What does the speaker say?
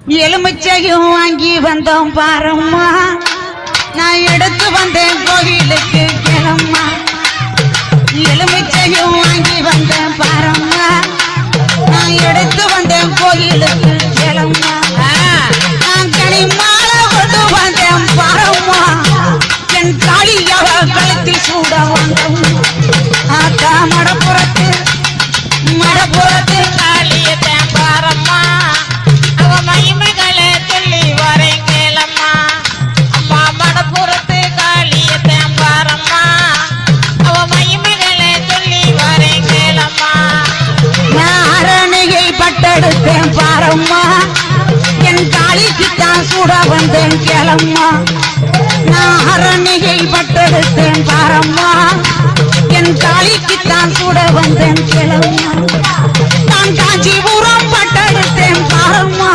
எலுமிச்சையும் வாங்கி வந்தோம் பாரம்மா நான் எடுத்து வந்தேன் கோயிலுக்கு கிளம்மா எலுமிச்சையும் வாங்கி வந்தேன் பாரம்மா நான் எடுத்து வந்தேன் கோயிலுக்கு கிளம்மா நான் கனி மாலை கொண்டு வந்தேன் பாரம்மா என் காளியவ கழுத்தில் சூட வந்தோம் ஆத்தா மடப்புறத்து காளியத்தேன் பாரம்மா அவ மகிமைகளை சொல்லி வரேன் கேளம்மா அம்மா மடப்புறத்து காளியத்தேன் பாரம்மா அவ மகிமைகளை சொல்லி வரேன் கேளம்மா நான் அரணியை பட்டெடுத்தேன் பாரம்மா என் காளிக்குத்தான் சூட வந்தேன் கேளம்மா நான் அரணியை பட்டெடுத்தேன் பாரம்மா என் காளிக்குத்தான் சூட வந்தேன் கேளம்மா நான் காஞ்சிபுரம் பட்டெடுத்தேன் பாரம்மா